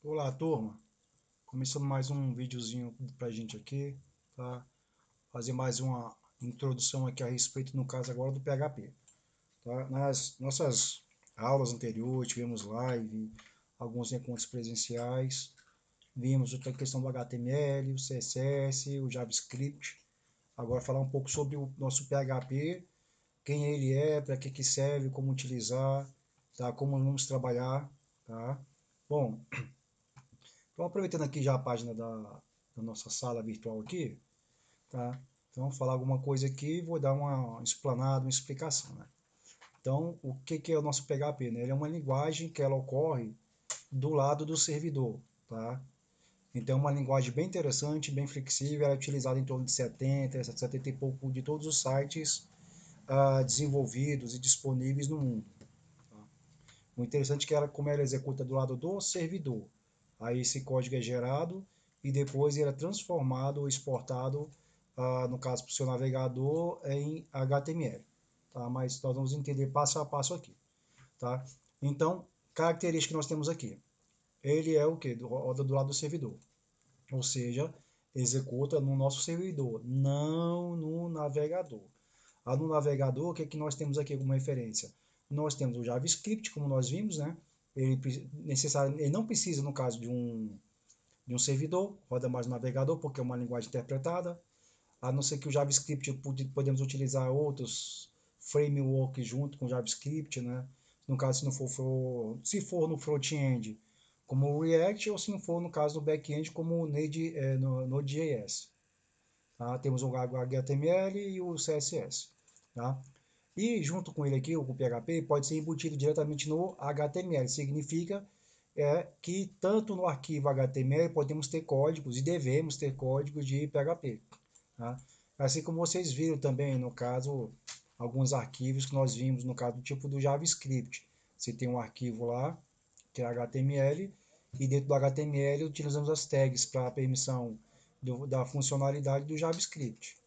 Olá, turma. Começando mais um videozinho pra gente aqui, tá? Fazer mais uma introdução aqui a respeito, no caso agora, do PHP, tá? Nas nossas aulas anteriores, tivemos live, alguns encontros presenciais, vimos a questão do HTML, o CSS, o JavaScript. Agora falar um pouco sobre o nosso PHP, quem ele é, para que serve, como utilizar, tá? Como vamos trabalhar, tá? Bom, então, aproveitando aqui já a página da nossa sala virtual aqui, tá? Então, vou falar alguma coisa aqui e vou dar uma explanada, uma explicação, né? Então, o que é o nosso PHP, né? Ele é uma linguagem que ela ocorre do lado do servidor, tá? Então, é uma linguagem bem interessante, bem flexível, ela é utilizada em torno de 70 e pouco de todos os sites desenvolvidos e disponíveis no mundo. Tá? O interessante é que ela, como ela executa do lado do servidor, aí esse código é gerado e depois ele é transformado ou exportado, no caso para o seu navegador, em HTML. Tá? Mas nós vamos entender passo a passo aqui. Tá? Então, característica que nós temos aqui. Ele é o que? Roda do lado do servidor. Ou seja, executa no nosso servidor, não no navegador. No navegador, o que é que nós temos aqui como referência? Nós temos o JavaScript, como nós vimos, né? Ele não precisa, no caso de um servidor, roda mais no navegador, porque é uma linguagem interpretada. A não ser que o JavaScript podemos utilizar outros frameworks junto com o JavaScript, né? No caso, se for no front-end, como o React, ou se não for, no caso, no back-end, como o Node.js. Tá? Temos o HTML e o CSS. Tá? E junto com ele aqui, o PHP, pode ser embutido diretamente no HTML. Significa que tanto no arquivo HTML podemos ter códigos e devemos ter códigos de PHP. Tá? Assim como vocês viram também, no caso, alguns arquivos que nós vimos, no caso do tipo do JavaScript. Você tem um arquivo lá, que é HTML, e dentro do HTML utilizamos as tags para a permissão da funcionalidade do JavaScript.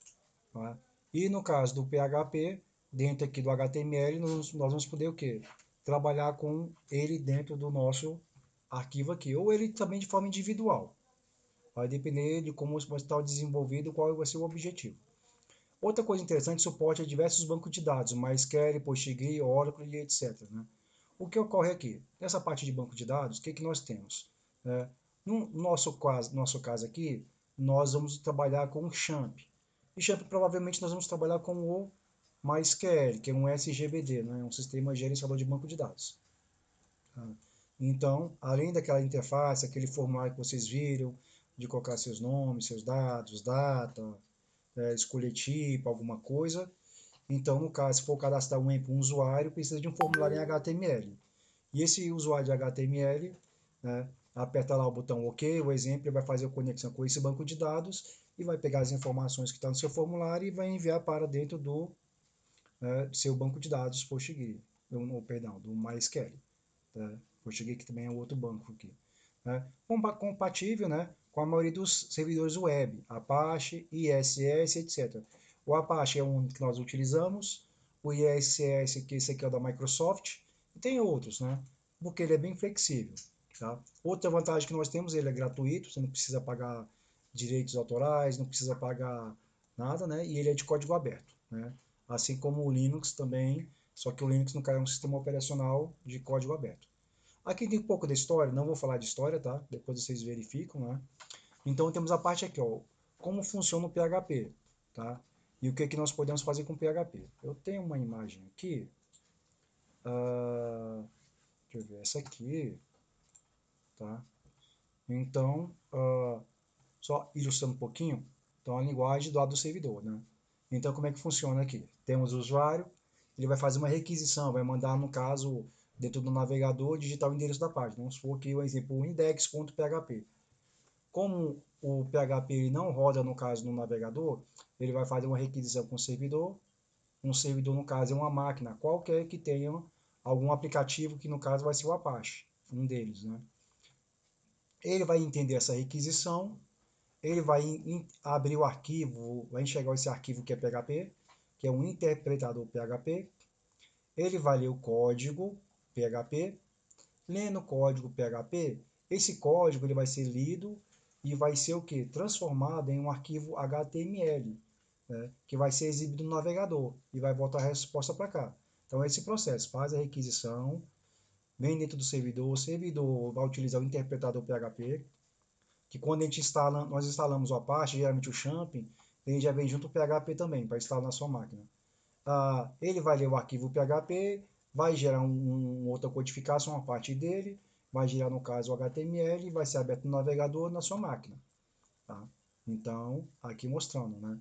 Tá? E no caso do PHP, dentro aqui do HTML, nós vamos poder o quê? Trabalhar com ele dentro do nosso arquivo aqui, ou ele também de forma individual. Vai depender de como vai estar desenvolvido, qual vai ser o objetivo. Outra coisa interessante, suporte a diversos bancos de dados, MySQL, PostgreSQL, Oracle e etc. Né? O que ocorre aqui? Nessa parte de banco de dados, o que nós temos? No nosso caso aqui, nós vamos trabalhar com o XAMPP. E XAMPP provavelmente nós vamos trabalhar com o MySQL, que é um SGBD, né? Um sistema gerenciador de banco de dados. Tá? Então, além daquela interface, aquele formulário que vocês viram, de colocar seus nomes, seus dados, data, escolher tipo, alguma coisa. Então, no caso, se for cadastrar um usuário, precisa de um formulário em HTML. E esse usuário de HTML, né, aperta lá o botão OK, o exemplo, ele vai fazer a conexão com esse banco de dados e vai pegar as informações que estão no seu formulário e vai enviar para dentro do seu banco de dados PostgreSQL, perdão, do MySQL. Tá? PostgreSQL que também é outro banco aqui. Né? Compatível, né, com a maioria dos servidores web, Apache, ISS, etc. O Apache é um que nós utilizamos, o ISS, que esse aqui é o da Microsoft, e tem outros, né, porque ele é bem flexível. Tá? Outra vantagem que nós temos, ele é gratuito, você não precisa pagar direitos autorais, não precisa pagar nada, né, e ele é de código aberto. Né? Assim como o Linux também, só que o Linux no caso é um sistema operacional de código aberto. Aqui tem um pouco da história, não vou falar de história, tá? Depois vocês verificam, né? Então temos a parte aqui, ó, como funciona o PHP, tá? E o que nós podemos fazer com o PHP. Eu tenho uma imagem aqui, deixa eu ver, essa aqui, tá? Então, só ilustrando um pouquinho, então a linguagem do lado do servidor, né? Então como é que funciona aqui? Temos o usuário, ele vai fazer uma requisição, vai mandar, no caso, dentro do navegador, digitar o endereço da página. Vamos supor aqui o exemplo index.php. Como o PHP ele não roda, no caso, no navegador, ele vai fazer uma requisição com o servidor. Um servidor, no caso, é uma máquina qualquer que tenha algum aplicativo, que no caso vai ser o Apache, um deles. Né? Ele vai entender essa requisição, ele vai abrir o arquivo, vai enxergar esse arquivo que é PHP, que é um interpretador PHP. Ele vai ler o código PHP. Lendo o código PHP, Esse código ele vai ser lido e vai ser o que? Transformado em um arquivo HTML, né, que vai ser exibido no navegador e vai voltar a resposta para cá. Então, esse processo faz a requisição, vem dentro do servidor, o servidor vai utilizar o interpretador PHP, que quando a gente instala, nós instalamos o Apache, geralmente o Champing, ele já vem junto o PHP também, para instalar na sua máquina. Ele vai ler o arquivo PHP, vai gerar outra codificação a partir dele, vai gerar no caso o HTML e vai ser aberto no navegador na sua máquina. Tá? Então, aqui mostrando, né?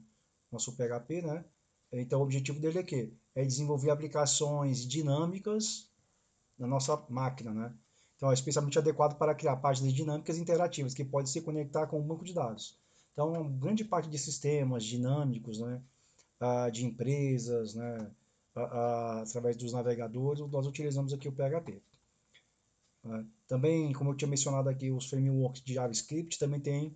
Nosso PHP, né? Então, o objetivo dele é que é desenvolver aplicações dinâmicas na nossa máquina, né? Então, é especialmente adequado para criar páginas dinâmicas e interativas que podem se conectar com um banco de dados. Então, grande parte de sistemas dinâmicos, né? De empresas, né? Através dos navegadores, nós utilizamos aqui o PHP. Né? Também, como eu tinha mencionado aqui, os frameworks de JavaScript também tem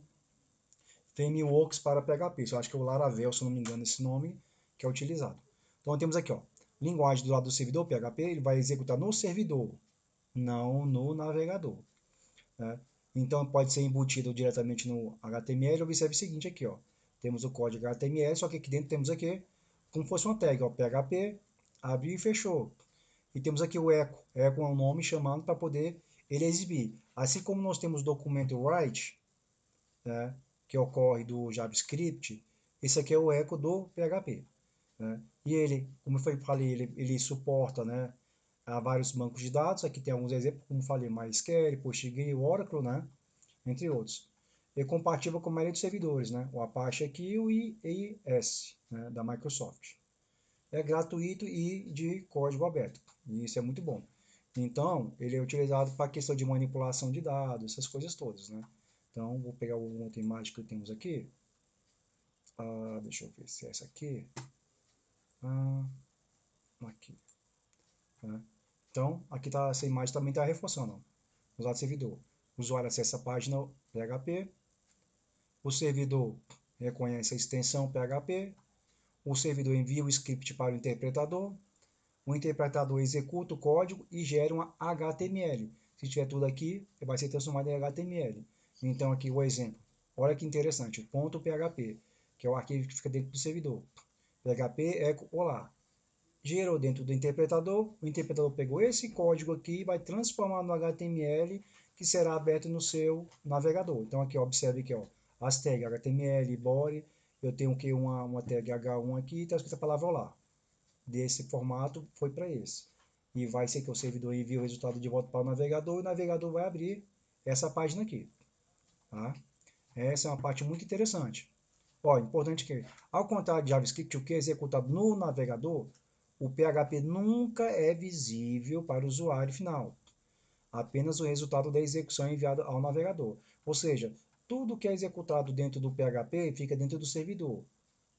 frameworks para PHP. Eu acho que é o Laravel, se não me engano, esse nome que é utilizado. Então, temos aqui, ó, linguagem do lado do servidor, PHP, ele vai executar no servidor, não no navegador. Né? Então, pode ser embutido diretamente no HTML. Observe o seguinte aqui, ó. Temos o código HTML, só que aqui dentro temos aqui como fosse uma tag, ó, PHP, abriu e fechou. E temos aqui o echo. Echo é um nome chamando para poder ele exibir. Assim como nós temos o documento write, né, que ocorre do JavaScript, esse aqui é o echo do PHP. Né? E ele, como eu falei, ele suporta, né, a vários bancos de dados. Aqui tem alguns exemplos, como falei, MySQL, PostgreSQL, Oracle, né, entre outros. E compatível com a maioria dos servidores, né, o Apache aqui e o IIS, né, da Microsoft. É gratuito e de código aberto. E isso é muito bom. Então, ele é utilizado para a questão de manipulação de dados, essas coisas todas, né? Então, vou pegar uma outra imagem que temos aqui. Deixa eu ver se é essa aqui. Aqui. Né? Então, aqui tá, essa imagem também está reforçando. Usar servidor. O usuário acessa a página PHP. O servidor reconhece a extensão PHP. O servidor envia o script para o interpretador. O interpretador executa o código e gera uma HTML. Se tiver tudo aqui, vai ser transformado em HTML. Então, aqui o exemplo. Olha que interessante. Ponto .php, que é o arquivo que fica dentro do servidor. PHP eco olá. Gerou dentro do interpretador. O interpretador pegou esse código aqui e vai transformar no HTML, que será aberto no seu navegador. Então, aqui, ó, observe aqui, ó, as tags HTML, body. Eu tenho aqui uma tag H1 aqui e está escrita a palavra olá. Desse formato foi para esse. E vai ser que o servidor envia o resultado de volta para o navegador e o navegador vai abrir essa página aqui. Tá? Essa é uma parte muito interessante. Ó, importante que, ao contrário de JavaScript, o que é executado no navegador, o PHP nunca é visível para o usuário final. Apenas o resultado da execução é enviado ao navegador. Ou seja, tudo que é executado dentro do PHP fica dentro do servidor.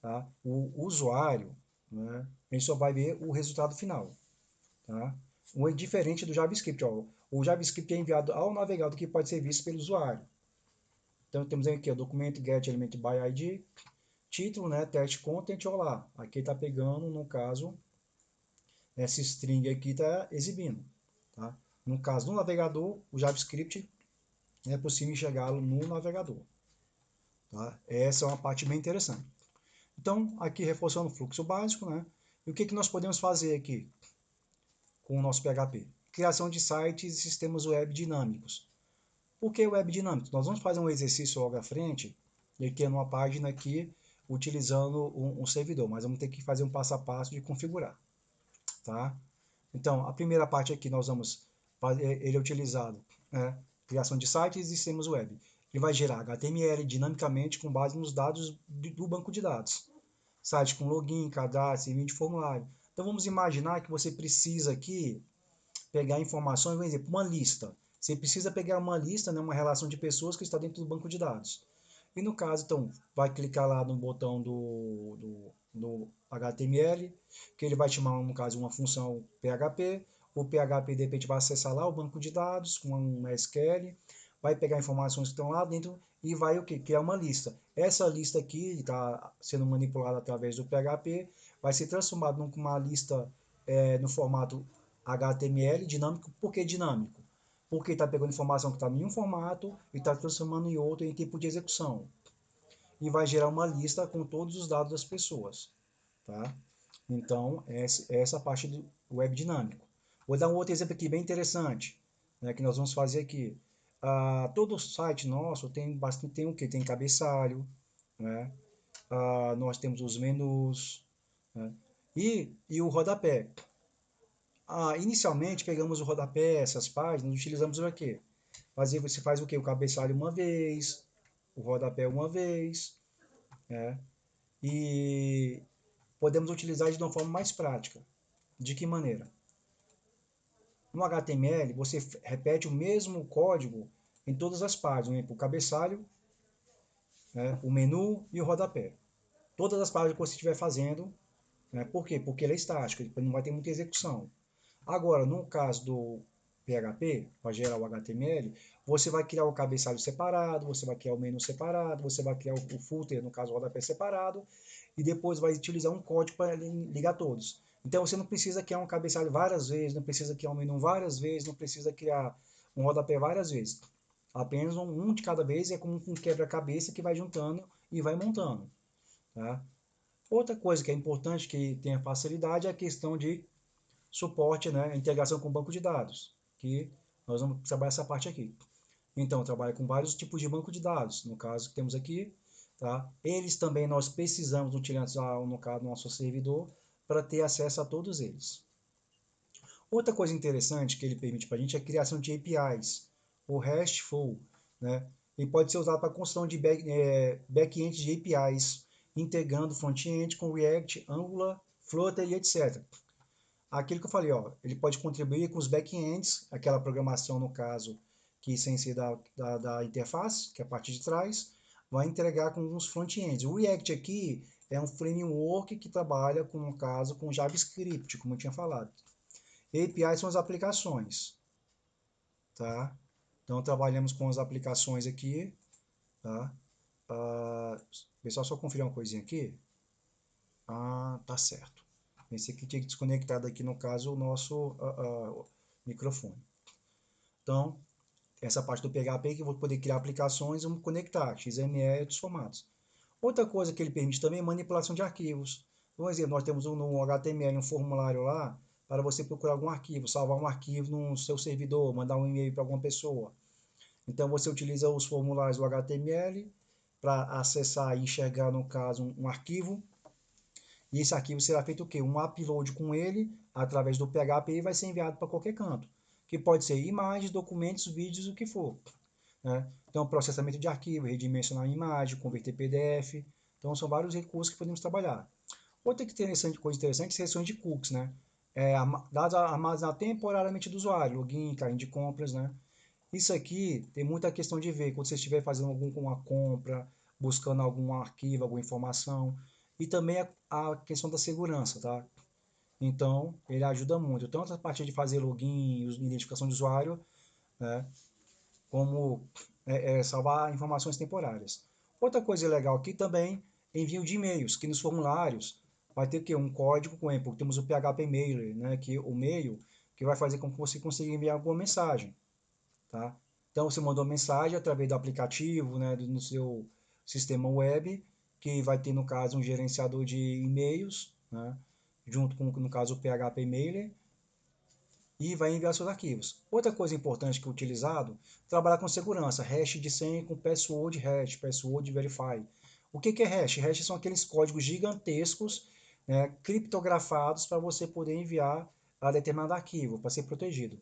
Tá? O usuário, né, ele só vai ver o resultado final. Tá? É diferente do JavaScript. Ó. O JavaScript é enviado ao navegador que pode ser visto pelo usuário. Então temos aqui o documento get element by ID, título, né, test content, olá. Aqui está pegando, no caso, essa string aqui está exibindo. Tá? No caso do navegador, o JavaScript é possível enxergá-lo no navegador. Tá? Essa é uma parte bem interessante. Então, aqui reforçando o fluxo básico, né? E o que, que nós podemos fazer aqui com o nosso PHP? Criação de sites e sistemas web dinâmicos. Por que web dinâmico? Nós vamos fazer um exercício logo à frente, criando uma página aqui, utilizando um servidor, mas vamos ter que fazer um passo a passo de configurar. Tá? Então, a primeira parte aqui nós vamos fazer, ele é utilizado, né? Criação de sites e sistemas web. Ele vai gerar HTML dinamicamente com base nos dados do banco de dados. Site com login, cadastro, envio de formulário. Então vamos imaginar que você precisa aqui pegar informações, por exemplo, uma lista. Você precisa pegar uma lista, né, uma relação de pessoas que está dentro do banco de dados. E no caso, então, vai clicar lá no botão do HTML, que ele vai chamar, no caso, uma função PHP. O PHP, de repente, vai acessar lá o banco de dados com um SQL, vai pegar informações que estão lá dentro e vai o quê? Criar uma lista. Essa lista aqui está sendo manipulada através do PHP, vai ser transformada numa lista no formato HTML dinâmico. Por que dinâmico? porque está pegando informação que está em um formato e está transformando em outro em tempo de execução. E vai gerar uma lista com todos os dados das pessoas. Tá? Então, essa parte do web dinâmico. Vou dar um outro exemplo aqui bem interessante, né, que nós vamos fazer aqui. Todo site nosso tem bastante, tem o que? Tem cabeçalho, né? Nós temos os menus, né? E o rodapé. Inicialmente pegamos o rodapé, essas páginas, utilizamos o quê? Você faz o quê? O cabeçalho uma vez, o rodapé uma vez, né? E podemos utilizar de uma forma mais prática. De que maneira? No HTML, você repete o mesmo código em todas as páginas, o cabeçalho, né, o menu e o rodapé. Todas as páginas que você estiver fazendo, né, por quê? Porque ele é estático, ele não vai ter muita execução. Agora, no caso do PHP, para gerar o HTML, você vai criar o cabeçalho separado, você vai criar o menu separado, você vai criar o footer, no caso o rodapé separado, e depois vai utilizar um código para ligar todos. Então você não precisa criar um cabeçalho várias vezes, não precisa criar um menu várias vezes, não precisa criar um rodapé várias vezes. Apenas um de cada vez, é como um quebra-cabeça que vai juntando e vai montando. Tá? Outra coisa que é importante, que tenha facilidade, é a questão de suporte, né, integração com banco de dados, que nós vamos trabalhar essa parte aqui. Então, trabalha com vários tipos de banco de dados, no caso que temos aqui, tá? Eles também nós precisamos utilizar, no caso, nosso servidor, para ter acesso a todos eles. Outra coisa interessante que ele permite para a gente é a criação de APIs, o RESTful, né? E pode ser usado para a construção de back-end de APIs, integrando front-end com React, Angular, Flutter e etc. Aquilo que eu falei, ó, ele pode contribuir com os back-ends, aquela programação, no caso, que sem ser da interface, que é a parte de trás, vai entregar com os front-ends. O React aqui é um framework que trabalha, com, no caso, com JavaScript, como eu tinha falado. APIs são as aplicações, tá? Então, trabalhamos com as aplicações aqui, tá? Pessoal, só conferir uma coisinha aqui. Tá certo. Pensei que tinha desconectado aqui, no caso, o nosso microfone. Então, essa parte do PHP que eu vou poder criar aplicações e vamos conectar, XML e outros formatos. Outra coisa que ele permite também é manipulação de arquivos. Por exemplo, nós temos no HTML um formulário lá para você procurar algum arquivo, salvar um arquivo no seu servidor, mandar um e-mail para alguma pessoa. Então, você utiliza os formulários do HTML para acessar e enxergar, no caso, um arquivo. E esse arquivo será feito o quê? Um upload com ele, através do PHP, e vai ser enviado para qualquer canto. Que pode ser imagens, documentos, vídeos, o que for. Né? Então, processamento de arquivo, redimensionar a imagem, converter PDF. Então, são vários recursos que podemos trabalhar. Outra coisa interessante, sessões de cookies, né? Dados armazenados temporariamente do usuário, login, carrinho de compras, né? Isso aqui tem muita questão de ver, quando você estiver fazendo alguma compra, buscando algum arquivo, alguma informação, e também a questão da segurança, tá? Então, ele ajuda muito, tanto a parte de fazer login, identificação de usuário, né? Como salvar informações temporárias. Outra coisa legal aqui também, envio de e-mails, que nos formulários vai ter que um código com porque temos o PHP Mailer, né, que o e-mail que vai fazer com que você consiga enviar alguma mensagem, tá? Então você mandou mensagem através do aplicativo, né, no seu sistema web, que vai ter no caso um gerenciador de e-mails, né, junto com no caso o PHP Mailer, e vai enviar seus arquivos. Outra coisa importante que é utilizado, trabalhar com segurança, hash de senha com password hash, password verify. O que é hash? Hash são aqueles códigos gigantescos, né, criptografados para você poder enviar a determinado arquivo, para ser protegido.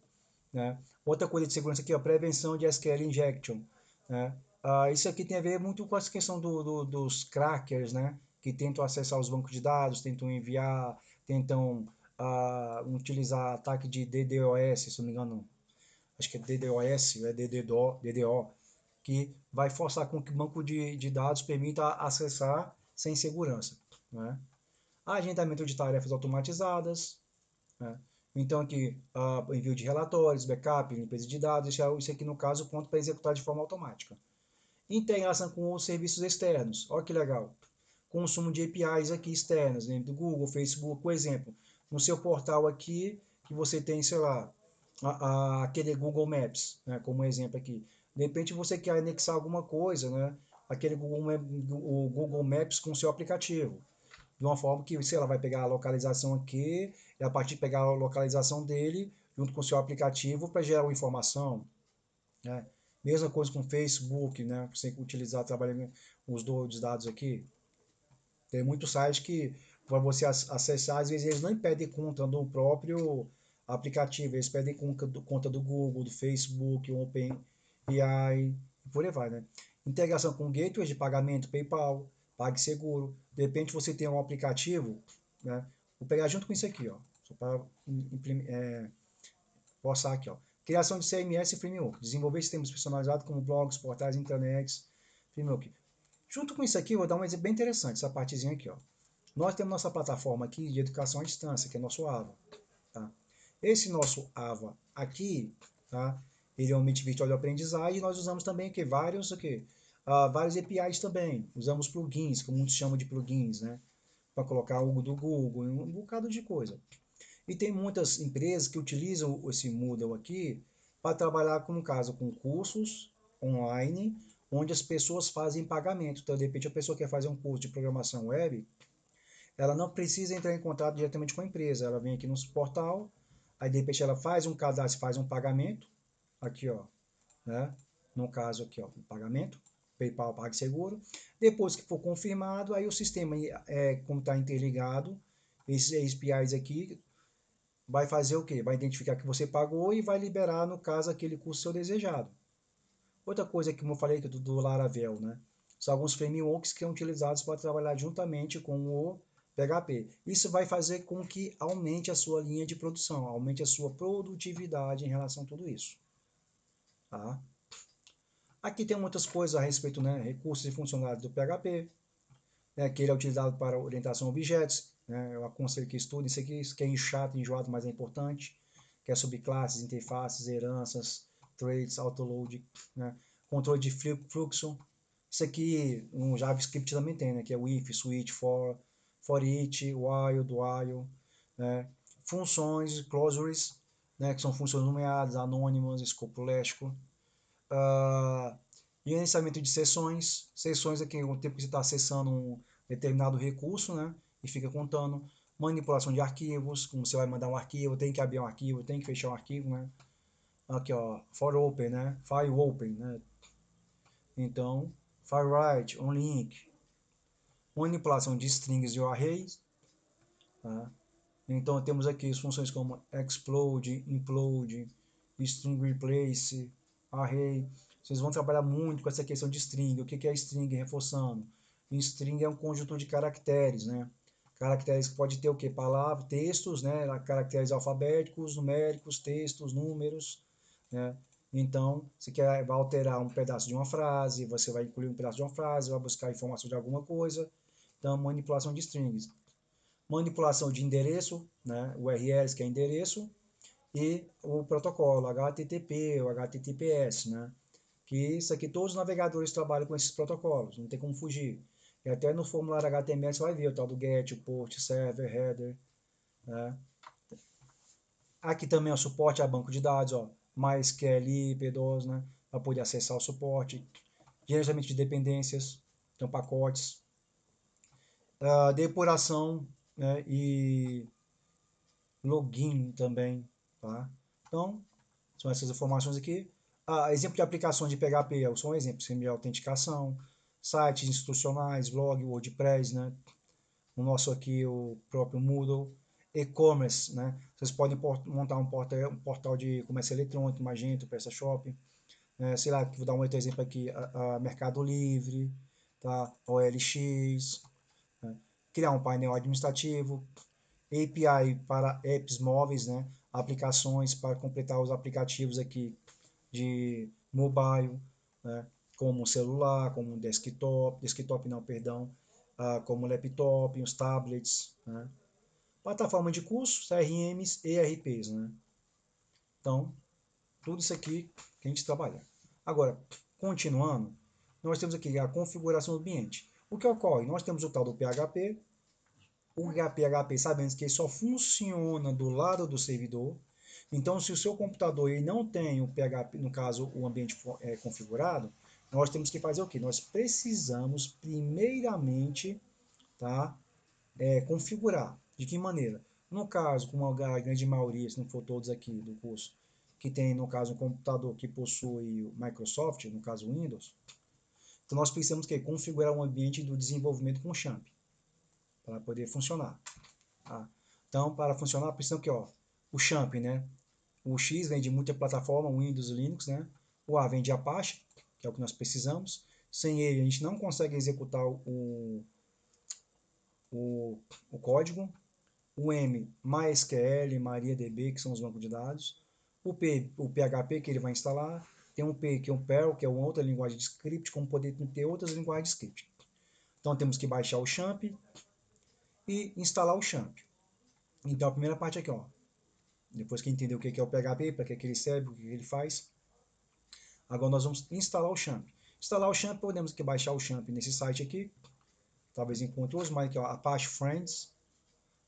Né? Outra coisa de segurança aqui é a prevenção de SQL injection. Né? Isso aqui tem a ver muito com essa questão dos crackers, né? Que tentam acessar os bancos de dados, tentam enviar, tentam utilizar ataque de DDoS, se não me engano, acho que é DDoS, é DDO, que vai forçar com que o banco de dados permita acessar sem segurança. Né? Agendamento de tarefas automatizadas, né? Então aqui, envio de relatórios, backup, limpeza de dados, isso aqui no caso, ponto para executar de forma automática. Integração com os serviços externos, olha que legal. Consumo de APIs aqui externas, dentro do Google, Facebook, por exemplo. No seu portal aqui, que você tem, sei lá, aquele Google Maps, né, como exemplo aqui. De repente você quer anexar alguma coisa, né, aquele o Google Maps com o seu aplicativo, de uma forma que, sei lá, vai pegar a localização aqui, e a partir de pegar a localização dele, junto com o seu aplicativo, para gerar uma informação, né. Mesma coisa com o Facebook, né, você utilizar, trabalhando os dados aqui. Tem muitos sites que, para você acessar, às vezes eles não pedem conta do próprio aplicativo, eles pedem conta do Google, do Facebook, OpenAI, e por aí vai, né? Integração com gateways de pagamento, PayPal, PagSeguro. De repente você tem um aplicativo, né? Vou pegar junto com isso aqui, ó, só para postar aqui, ó. Criação de CMS e Framework. Desenvolver sistemas personalizados como blogs, portais, intranets, Framework. Junto com isso aqui, eu vou dar um exemplo bem interessante, essa partezinha aqui, ó. Nós temos nossa plataforma aqui de educação à distância, que é nosso AVA. Tá? Esse nosso AVA aqui, tá? Ele é um ambiente virtual de aprendizagem e nós usamos também aqui, vários APIs também. Usamos plugins, que muitos chamam de plugins, né? Para colocar algo do Google, um bocado de coisa. E tem muitas empresas que utilizam esse Moodle aqui para trabalhar, no caso, com cursos online, onde as pessoas fazem pagamento. Então, de repente, a pessoa quer fazer um curso de programação web, ela não precisa entrar em contato diretamente com a empresa. Ela vem aqui no portal, aí de repente ela faz um cadastro, faz um pagamento, aqui ó, né? No caso aqui ó, pagamento, PayPal, PagSeguro. Depois que for confirmado, aí o sistema, como está interligado, esses APIs aqui, vai fazer o quê? Vai identificar que você pagou e vai liberar, no caso, aquele curso seu desejado. Outra coisa que, como eu falei, que é do Laravel, né? São alguns frameworks que são utilizados para trabalhar juntamente com o PHP. Isso vai fazer com que aumente a sua linha de produção, aumente a sua produtividade em relação a tudo isso. Tá? Aqui tem muitas coisas a respeito, né? Recursos e funcionalidades do PHP, né? Que ele é utilizado para orientação a objetos. Né? Eu aconselho que estude isso aqui, isso que é chato, enjoado, mas é importante, que é subclasses, interfaces, heranças, traits, autoload, né? Controle de fluxo. Isso aqui no JavaScript também tem, né? Que é o if, switch, for each, while, do while, né? Funções, clauses, né? Que são funções nomeadas, anônimas, escopo léxico. Gerenciamento de sessões aqui, o tempo que você está acessando um determinado recurso, né? E fica contando. Manipulação de arquivos, como você vai mandar um arquivo, tem que abrir um arquivo, tem que fechar um arquivo, né? Aqui, ó, for open, né? File open, né? Então, file write, on link, manipulação de strings e arrays, tá? Então, temos aqui as funções como explode, implode, string replace, array. Vocês vão trabalhar muito com essa questão de string. O que é string? Reforçando. String é um conjunto de caracteres, né? Caracteres que pode ter o que? Palavras, textos, né? Caracteres alfabéticos, numéricos, textos, números, né? Então, você vai alterar um pedaço de uma frase, você vai incluir um pedaço de uma frase, vai buscar informação de alguma coisa. Então, manipulação de strings. Manipulação de endereço, né? URLs, que é endereço, e o protocolo HTTP ou HTTPS, né? Que isso aqui todos os navegadores trabalham com esses protocolos, não tem como fugir. E até no formulário HTML você vai ver o tal do GET, o POST, Server, Header, né? Aqui também é o suporte a banco de dados, ó, MySQL, P2, né? Para poder acessar o suporte. Gerenciamento de dependências, então pacotes. Depuração, né? E login também, tá? Então, são essas informações aqui. Exemplo de aplicações de PHP, são exemplos de autenticação, sites institucionais, blog, WordPress, né? O nosso aqui, o próprio Moodle, e-commerce, né? Vocês podem montar um portal de comércio eletrônico, Magento, PrestaShop, né? Sei lá, vou dar um outro exemplo aqui, Mercado Livre, tá? OLX, né? Criar um painel administrativo, API para apps móveis, né? Aplicações para completar os aplicativos aqui de mobile, né? Como celular, como desktop não, perdão, como laptop, os tablets, né? Plataforma de cursos, CRMs e ERPs, né? Então, tudo isso aqui que a gente trabalha. Agora, continuando, nós temos aqui a configuração do ambiente. O que ocorre? Nós temos o tal do PHP, o PHP sabemos que ele só funciona do lado do servidor. Então, se o seu computador ele não tem o PHP, no caso, o ambiente configurado, nós temos que fazer o quê? Nós precisamos, primeiramente, tá, configurar. De que maneira? No caso, como a grande maioria, se não for todos aqui do curso, que tem, no caso, um computador que possui o Microsoft, no caso, o Windows, então nós precisamos que configurar um ambiente do desenvolvimento com Champ, para poder funcionar. Tá? Então, para funcionar, precisamos que, ó, o Champ, né? O X vem de muita plataforma, Windows e Linux, né? O A vem de Apache, que é o que nós precisamos. Sem ele, a gente não consegue executar o, o código. O M, MySQL, MariaDB, que são os bancos de dados. O P, o PHP, que ele vai instalar. Tem um P, que é um Perl, que é uma outra linguagem de script, como poder ter outras linguagens de script. Então, temos que baixar o Champ e instalar o Champ. Então, a primeira parte aqui, ó. Depois que entender o que é o PHP, para que ele serve, o que ele faz. Agora nós vamos instalar o Champ. Instalar o Champ, podemos que baixar o Champ nesse site aqui. Talvez encontre outros, mas aqui, ó, Apache Friends.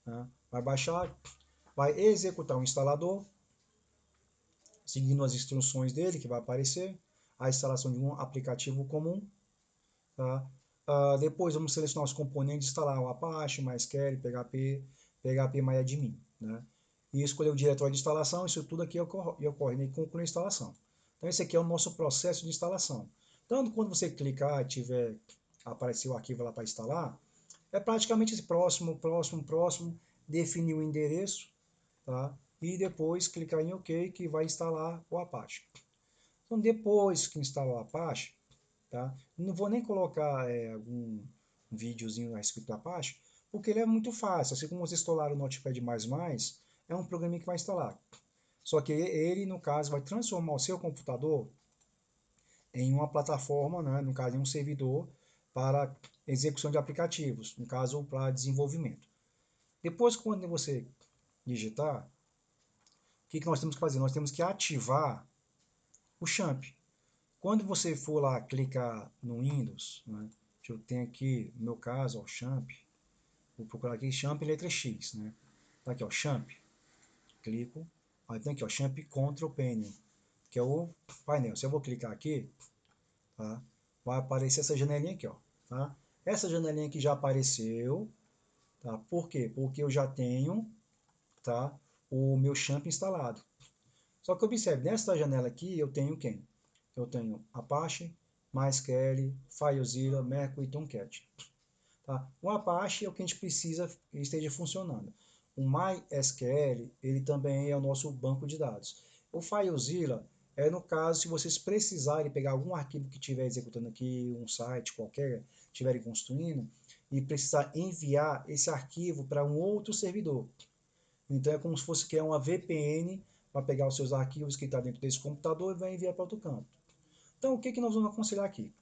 Né? Vai baixar, vai executar o instalador, seguindo as instruções dele, que vai aparecer. A instalação de um aplicativo comum. Tá? Depois vamos selecionar os componentes, instalar o Apache, MySQL, PHP MyAdmin. Né? E escolher o diretório de instalação, isso tudo aqui ocorre e concluir a instalação. Então esse aqui é o nosso processo de instalação. Então quando você clicar e tiver aparecer o arquivo lá para instalar, é praticamente esse próximo, definir o endereço, tá? E depois clicar em OK que vai instalar o Apache. Então depois que instalar o Apache, tá? Não vou nem colocar algum videozinho a respeito do Apache, porque ele é muito fácil. Assim como você instalar o Notepad++, é um programa que vai instalar. Só que ele, no caso, vai transformar o seu computador em uma plataforma, né? No caso, em um servidor para execução de aplicativos, no caso, para desenvolvimento. Depois, quando você digitar, o que nós temos que fazer? Nós temos que ativar o Champ. Quando você for lá clicar no Windows, né, que eu tenho aqui, no meu caso, ó, Champ, vou procurar aqui Champ letra X, né? Tá aqui, ó, Champ. Clico, aí tem aqui, ó, Champ Control Panel, que é o painel. Se eu vou clicar aqui, tá? Vai aparecer essa janelinha aqui, ó, tá? Essa janelinha aqui já apareceu, tá? Por quê? Porque eu já tenho, tá, o meu Champ instalado. Só que observe, nesta janela aqui eu tenho quem? Eu tenho Apache, MySQL, FileZilla, Mercury e Tomcat. Tá? O Apache é o que a gente precisa que esteja funcionando. O MySQL, ele também é o nosso banco de dados. O FileZilla é no caso se vocês precisarem pegar algum arquivo que estiver executando aqui, um site qualquer, estiverem construindo, e precisar enviar esse arquivo para um outro servidor. Então é como se fosse criar uma VPN para pegar os seus arquivos que estão dentro desse computador e vai enviar para outro canto. Então o que nós vamos aconselhar aqui?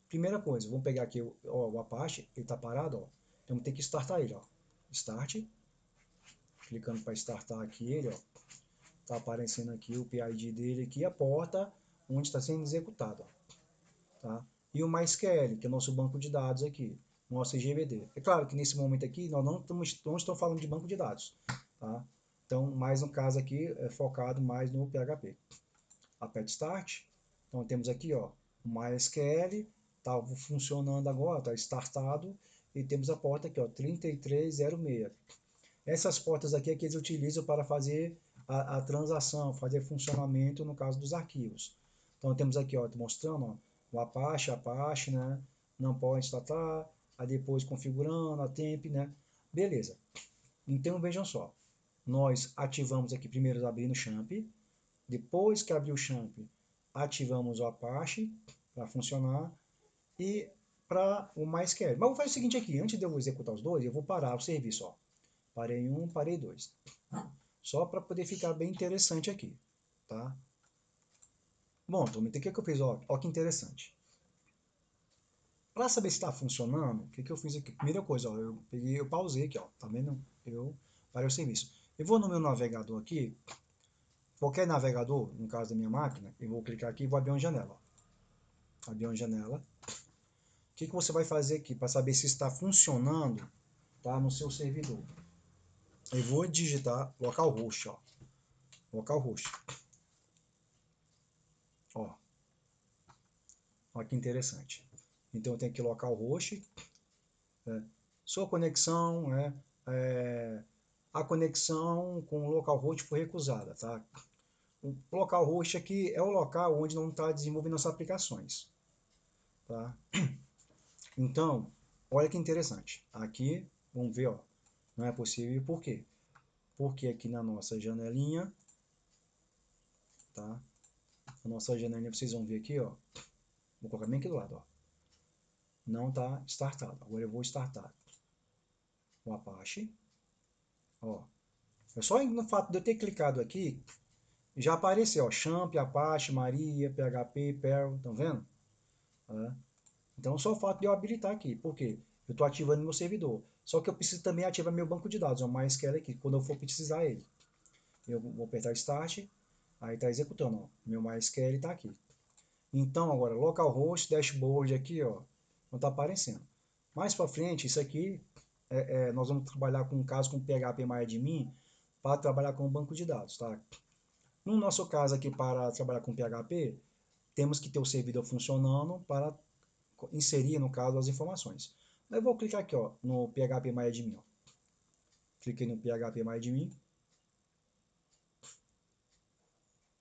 Primeira coisa, vamos pegar aqui o Apache, ele está parado, ó. Então tem que startar ele, ó. Start. Clicando para startar aqui ele, ó. Está aparecendo aqui o PID dele aqui, a porta onde está sendo executado, ó. Tá? E o MySQL, que é o nosso banco de dados aqui, nosso GBD. É claro que nesse momento aqui nós não estamos falando de banco de dados, tá? Então, mais no caso aqui, é focado mais no PHP. Aperte Start. Então, temos aqui, ó, o MySQL, está funcionando agora, está startado, e temos a porta aqui, ó, 3306. Essas portas aqui é que eles utilizam para fazer a transação, fazer funcionamento no caso dos arquivos. Então, temos aqui, ó, mostrando, ó, o Apache, né, não pode startar, aí depois configurando a temp, né, beleza. Então, vejam só, nós ativamos aqui primeiro abrindo o Champ, depois que abrir o Champ, ativamos o Apache para funcionar e para o MySQL. Mas vou fazer o seguinte aqui, antes de eu executar os dois, eu vou parar o serviço, ó. Parei um, parei dois. Só para poder ficar bem interessante aqui, tá? Bom, turma, então o que eu fiz? Ó que interessante. Para saber se está funcionando, o que eu fiz aqui? Primeira coisa, ó, eu pausei aqui, ó, tá vendo? Eu parei o serviço. Eu vou no meu navegador aqui, qualquer navegador, no caso da minha máquina, eu vou clicar aqui e vou abrir uma janela. Abrir uma janela. O que você vai fazer aqui para saber se está funcionando, tá, no seu servidor? Eu vou digitar localhost, ó. localhost. Ó, olha que interessante. Então eu tenho aqui localhost, né? Sua conexão, né? A conexão com o localhost foi recusada, tá? O localhost aqui é o local onde não está desenvolvendo as aplicações, tá? Então, olha que interessante. Aqui, vamos ver, ó, não é possível. Por quê? Porque aqui na nossa janelinha, tá? A nossa janelinha, vocês vão ver aqui, ó. Vou colocar bem aqui do lado, ó. Não está startado. Agora eu vou startar o Apache. Ó, é só no fato de eu ter clicado aqui, já apareceu, ó, Champ, Apache, Maria, PHP, Perl, estão vendo? Então, só o fato de eu habilitar aqui. Por quê? Eu estou ativando meu servidor. Só que eu preciso também ativar meu banco de dados, o MySQL aqui, quando eu for precisar ele. Eu vou apertar Start, aí está executando, ó. Meu MySQL está aqui. Então, agora, localhost, dashboard aqui, ó, não está aparecendo. Mais para frente, isso aqui, nós vamos trabalhar com um caso com PHP-MyAdmin para trabalhar com o banco de dados, tá? No nosso caso aqui, para trabalhar com PHP, temos que ter o servidor funcionando para inserir, no caso, as informações. Eu vou clicar aqui, ó, no PHP-MyAdmin. Cliquei no PHP-MyAdmin.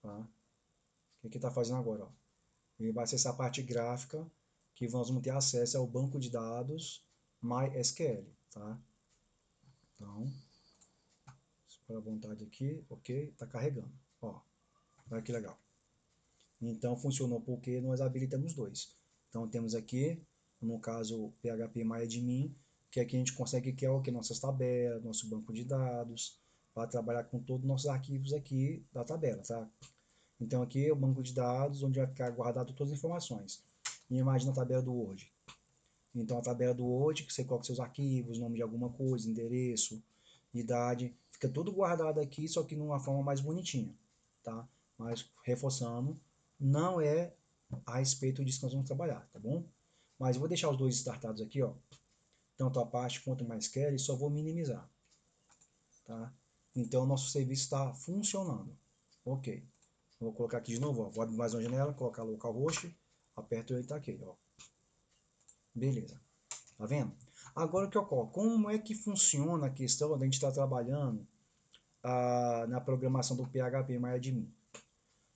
Tá? O que está fazendo agora? Ó? Ele vai acessar a parte gráfica, que nós vamos ter acesso ao banco de dados MySQL. Tá? Então, para a vontade aqui, ok, está carregando. Ó, olha que legal. Então, funcionou porque nós habilitamos dois. Então, temos aqui, no caso, PHP-MyAdmin, que aqui a gente consegue criar o que? Nossas tabelas, nosso banco de dados, para trabalhar com todos os nossos arquivos aqui da tabela, tá? Então, aqui é o banco de dados, onde vai ficar guardado todas as informações. E imagina a tabela do Word. Então, a tabela do Word, que você coloca seus arquivos, nome de alguma coisa, endereço, idade, fica tudo guardado aqui, só que numa forma mais bonitinha, tá? Mas, reforçando, não é a respeito disso que nós vamos trabalhar, tá bom? Mas eu vou deixar os dois startados aqui, ó. Tanto a parte quanto o MySQL, só vou minimizar, tá? Então, nosso serviço está funcionando. Ok. Vou colocar aqui de novo, ó. Vou abrir mais uma janela, colocar localhost, aperto ele, tá aqui, ó. Beleza. Tá vendo? Agora o que ocorre? Como é que funciona a questão da gente estar trabalhando na programação do PHP-MyAdmin?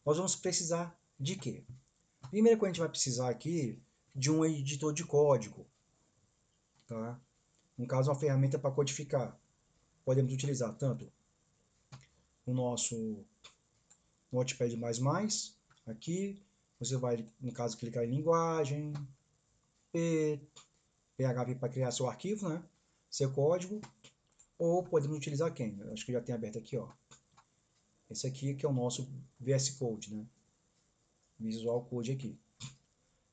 Nós vamos precisar de quê? Primeiro que a gente vai precisar aqui de um editor de código, tá? No caso, uma ferramenta para codificar. Podemos utilizar tanto o nosso Notepad++, aqui, você vai, no caso, clicar em linguagem, PHP para criar seu arquivo, né? Seu código, ou podemos utilizar quem? Eu acho que já tem aberto aqui, ó. Esse aqui que é o nosso VS Code, né? Visual Code aqui.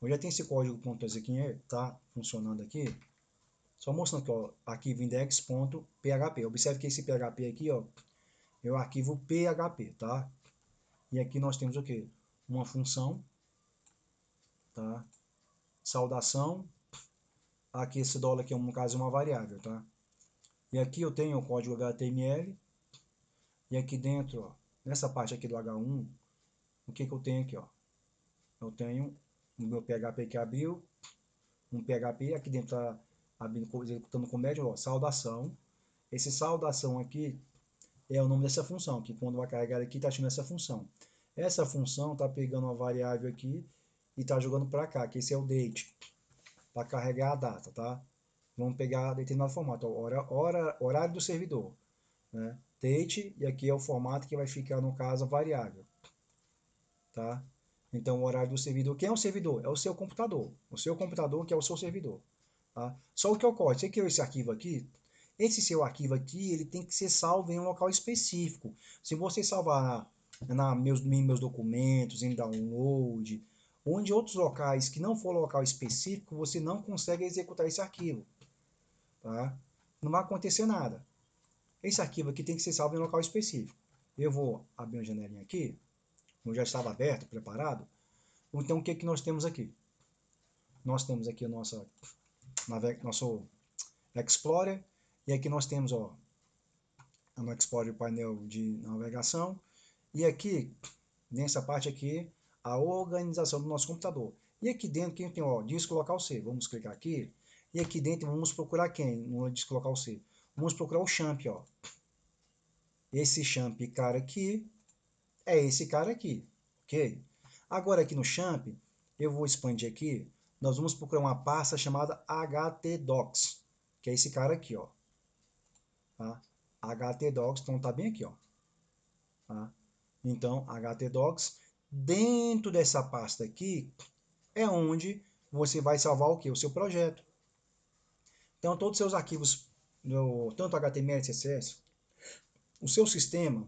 Eu já tenho esse código .exe tá funcionando aqui. Só mostrando aqui, ó, arquivo index.php. Observe que esse PHP aqui, ó, é o arquivo PHP, tá? E aqui nós temos o quê? Uma função, tá? Saudação. Aqui esse dólar aqui, no caso, é uma variável, tá? E aqui eu tenho o código HTML. E aqui dentro, ó, nessa parte aqui do H1, o que eu tenho aqui, ó? Eu tenho o meu PHP que abriu, um PHP, aqui dentro está executando com médio, ó, saudação. Esse saudação aqui é o nome dessa função, que quando vai carregar aqui está chamando essa função. Essa função está pegando uma variável aqui e está jogando para cá, que esse é o date, para carregar a data, tá? Vamos pegar determinado formato, ó, horário do servidor, né? Date, e aqui é o formato que vai ficar, no caso, a variável, tá? Então, o horário do servidor, quem é o servidor? É o seu computador. O seu computador que é o seu servidor. Tá? Só o que ocorre, você criou esse arquivo aqui, esse seu arquivo aqui, ele tem que ser salvo em um local específico. Se você salvar meus documentos, em download, ou em outros locais que não for local específico, você não consegue executar esse arquivo. Tá? Não vai acontecer nada. Esse arquivo aqui tem que ser salvo em um local específico. Eu vou abrir uma janelinha aqui, eu já estava aberto, preparado. Então, o que, que nós temos aqui? Nós temos aqui o nosso Explorer, e aqui nós temos, ó, no Explorer, painel de navegação, E aqui, nessa parte aqui, a organização do nosso computador. E aqui dentro, quem tem, ó, disco local C. Vamos clicar aqui. E aqui dentro, vamos procurar quem no disco local C? Vamos procurar o champ, ó. Esse champ cara aqui é esse cara aqui, ok? Agora aqui no champ, eu vou expandir aqui, nós vamos procurar uma pasta chamada htdocs, que é esse cara aqui, ó. Tá? htdocs, então tá bem aqui, ó. Tá? Então, htdocs, dentro dessa pasta aqui, é onde você vai salvar o que? O seu projeto. Então, todos os seus arquivos, tanto HTML, CSS, o seu sistema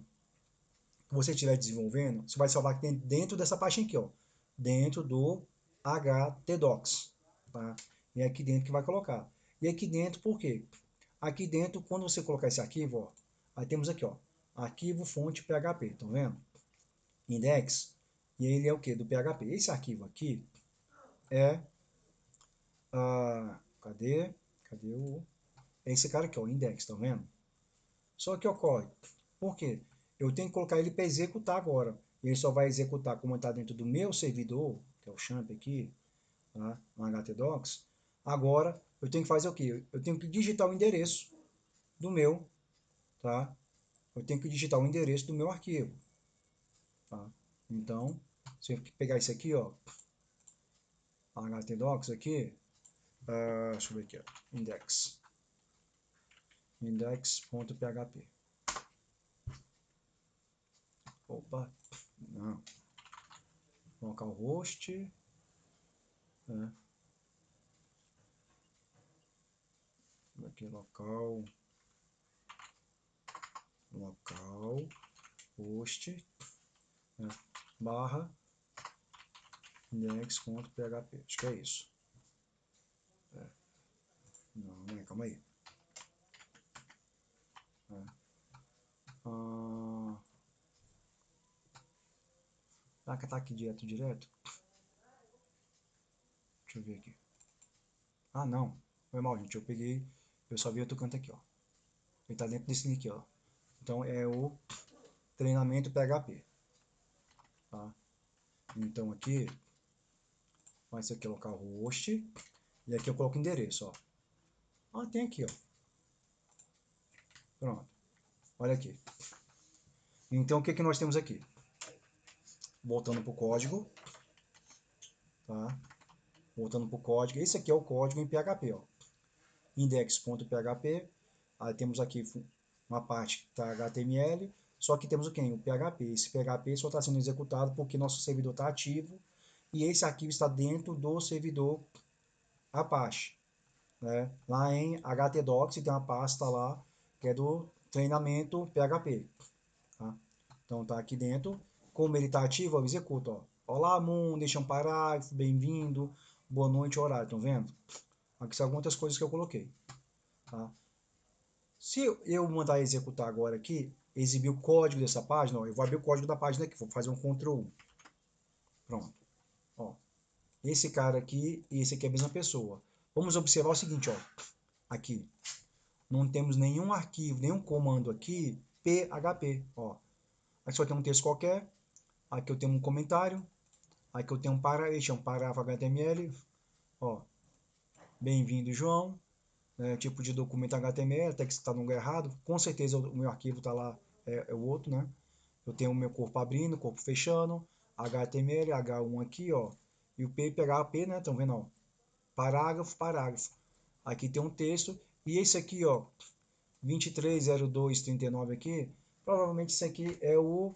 que você estiver desenvolvendo, você vai salvar aqui dentro dessa pastinha aqui, ó, dentro do htdocs, tá? E é aqui dentro que vai colocar. E aqui dentro, por quê? Aqui dentro, quando você colocar esse arquivo, ó, aí temos aqui, ó, arquivo fonte PHP, estão vendo? Index, e ele é o que? Do PHP. Esse arquivo aqui é, cadê o, é esse cara aqui, ó, index, estão vendo? Só que ocorre, por quê? Eu tenho que colocar ele para executar agora. Ele só vai executar como está dentro do meu servidor, que é o champ aqui, tá? No htdocs. Agora, eu tenho que fazer o quê? Eu tenho que digitar o endereço do meu, tá? Eu tenho que digitar o endereço do meu arquivo, tá? Então, se eu pegar isso aqui, ó, htdocs aqui, deixa eu ver aqui, ó, index.php. Opa, não. Colocar o host, né? Aqui local host, né? Barra index.php. Acho que é isso. Não, né? Calma aí. Será que tá aqui direto? Deixa eu ver aqui. Ah, não. Foi mal, gente. Eu só vi outro canto aqui, ó. Ele tá dentro desse link, ó. Então é o treinamento PHP. Tá? Então aqui, vai ser aqui localhost. E aqui eu coloco o endereço, ó. Ah, tem aqui, ó. Pronto. Olha aqui. Então o que que nós temos aqui? Voltando pro código. Tá? Voltando pro código. Esse aqui é o código em PHP, ó. Index.php. Aí temos aqui uma parte que está HTML. Só que temos o quê? O PHP. Esse PHP só está sendo executado porque nosso servidor está ativo. E esse arquivo está dentro do servidor Apache. Né? Lá em htdocs tem uma pasta lá que é do treinamento PHP. Tá? Então tá aqui dentro. Como ele está ativo, eu executo. Ó. Olá, mundo, deixa um parágrafo, bem-vindo, boa noite, horário. Estão vendo? Aqui são algumas coisas que eu coloquei. Tá? Se eu mandar executar agora aqui, exibir o código dessa página, ó, eu vou abrir o código da página aqui, vou fazer um Ctrl U. Pronto. Ó, esse cara aqui e esse aqui é a mesma pessoa. Vamos observar o seguinte, ó. Aqui. Não temos nenhum arquivo, nenhum comando aqui, PHP. Ó. Aqui só tem um texto qualquer. Aqui eu tenho um comentário. Aqui eu tenho um parágrafo HTML. Ó. Bem-vindo, João. Tipo de documento HTML, até que está no lugar errado. Com certeza o meu arquivo está lá, é o outro, né? Eu tenho o meu corpo abrindo, corpo fechando, HTML, H1 aqui, ó. E o PHP, né? Estão vendo, ó? Parágrafo, parágrafo. Aqui tem um texto. E esse aqui, ó, 230239 aqui, provavelmente isso aqui é o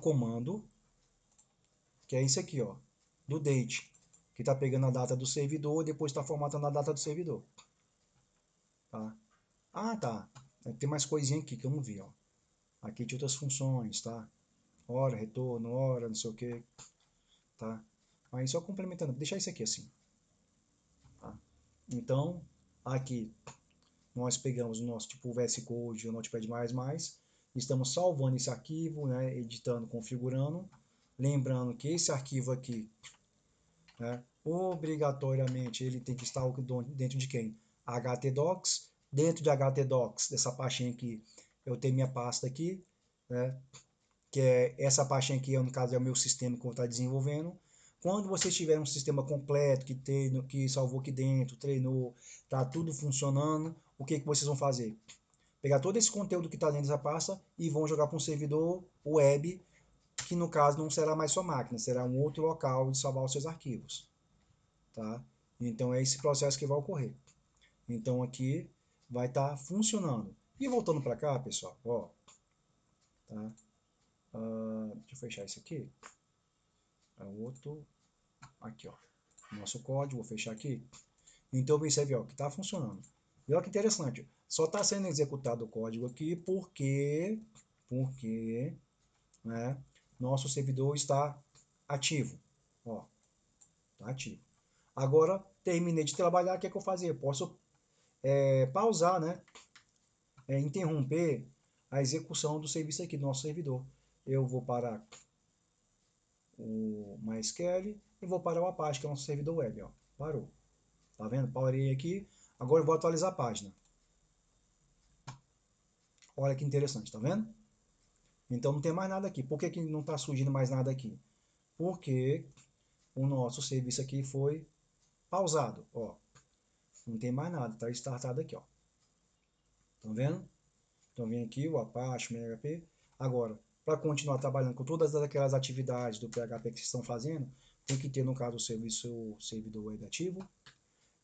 comando, que é isso aqui, ó, do date, que está pegando a data do servidor e depois está formatando a data do servidor. Tá? Ah, tá. Tem mais coisinha aqui que eu não vi, ó. Aqui de outras funções, tá? Hora, retorno, hora, não sei o que, tá? Mas só complementando, vou deixar isso aqui assim, tá? Então, aqui nós pegamos o nosso tipo VS Code, o Notepad++, estamos salvando esse arquivo, né, editando, configurando, lembrando que esse arquivo aqui, né, obrigatoriamente ele tem que estar dentro de quem? htdocs, dentro de htdocs, dessa pastinha aqui, eu tenho minha pasta aqui, né? Que é essa pastinha aqui, no caso, é o meu sistema que eu vou estar desenvolvendo. Quando vocês tiverem um sistema completo, que salvou aqui dentro, treinou, tá tudo funcionando, o que vocês vão fazer? Pegar todo esse conteúdo que está dentro dessa pasta e vão jogar para um servidor web, que no caso não será mais sua máquina, será um outro local de salvar os seus arquivos, tá? Então é esse processo que vai ocorrer. Então aqui vai estar funcionando. E voltando para cá, pessoal, ó, tá? Deixa eu fechar isso aqui. É o outro, aqui, ó. Nosso código, vou fechar aqui. Então observe, ó, que está funcionando. E olha que interessante, só está sendo executado o código aqui porque, né, nosso servidor está ativo, ó, está ativo. Agora terminei de trabalhar, o que é que eu fazer? Eu posso pausar, né, interromper a execução do serviço aqui do nosso servidor. Eu vou para o MySQL e vou para o Apache, que é o nosso servidor web, ó. Parou. Tá vendo? Parei aqui. Agora eu vou atualizar a página. Olha que interessante, tá vendo? Então não tem mais nada aqui. Por que, que não está surgindo mais nada aqui? Porque o nosso serviço aqui foi pausado, ó. Não tem mais nada, está startado aqui, ó. Estão vendo? Então vem aqui o Apache, o PHP. Agora, para continuar trabalhando com todas aquelas atividades do PHP que vocês estão fazendo, tem que ter, no caso, o servidor web ativo.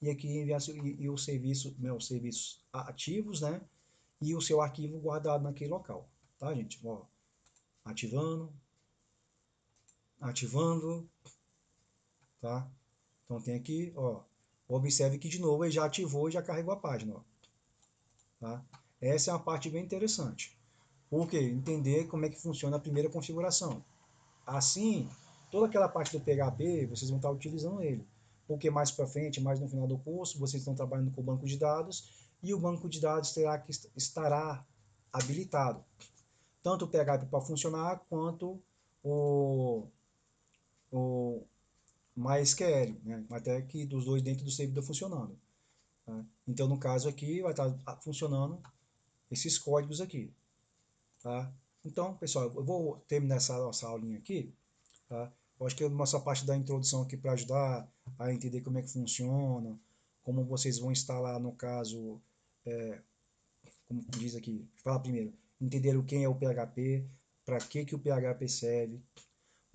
E aqui enviar o serviço, meus serviços ativos, né? E o seu arquivo guardado naquele local, tá, gente? Ó, ativando, ativando, tá? Então tem aqui, ó, observe que de novo ele já ativou e já carregou a página, ó, tá? Essa é uma parte bem interessante. Por quê? Entender como é que funciona a primeira configuração. Assim, toda aquela parte do PHP, vocês vão estar utilizando ele. Porque mais para frente, mais no final do curso, vocês estão trabalhando com o banco de dados e o banco de dados estará habilitado. Tanto o PHP para funcionar, quanto o MySQL, né? Até que dos dois dentro do servidor funcionando. Tá? Então, no caso aqui, vai estar funcionando esses códigos aqui. Tá? Então, pessoal, eu vou terminar essa nossa aulinha aqui. Tá? Eu acho que a nossa parte da introdução aqui para ajudar a entender como é que funciona, como vocês vão instalar, no caso, como diz aqui, fala primeiro, entender o que é o PHP, para que o PHP serve,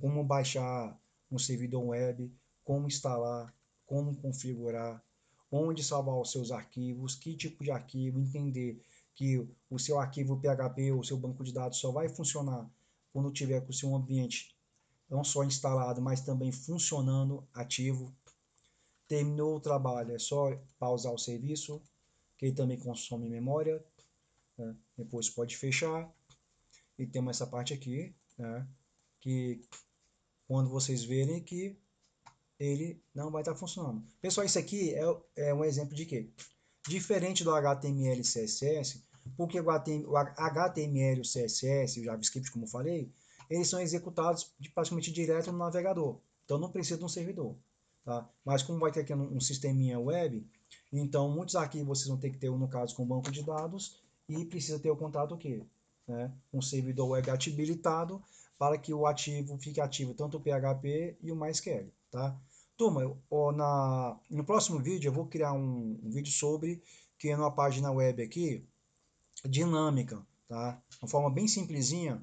como baixar um servidor web, como instalar, como configurar, onde salvar os seus arquivos, que tipo de arquivo, entender que o seu arquivo PHP ou o seu banco de dados só vai funcionar quando tiver com o seu ambiente não só instalado, mas também funcionando ativo. Terminou o trabalho, é só pausar o serviço, que ele também consome memória, né? Depois pode fechar. E temos essa parte aqui, né? Que quando vocês verem que ele não vai estar funcionando. Pessoal, isso aqui é um exemplo de quê? Diferente do HTML e CSS, porque o HTML, o CSS e o JavaScript, como eu falei, eles são executados praticamente direto no navegador. Então não precisa de um servidor. Tá? Mas como vai ter aqui um sisteminha web, então muitos arquivos vocês vão ter que ter, no caso, com banco de dados, e precisa ter o contato o quê? Né? Um servidor web habilitado para que o ativo fique ativo tanto o PHP e o MySQL. Tá? Turma, no próximo vídeo eu vou criar um vídeo sobre que é numa página web aqui, dinâmica, tá? Uma forma bem simplesinha,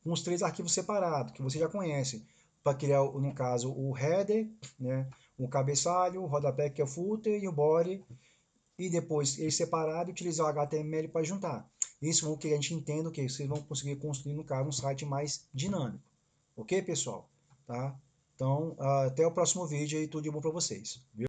com os 3 arquivos separados, que você já conhece, para criar, no caso, o header, né? O cabeçalho, o rodapé, que é o footer, e o body, e depois ele separado e utilizar o HTML para juntar. Isso é o que a gente entende que vocês vão conseguir construir, no caso, um site mais dinâmico. Ok, pessoal? Tá? Então, até o próximo vídeo e tudo de bom para vocês. Viu?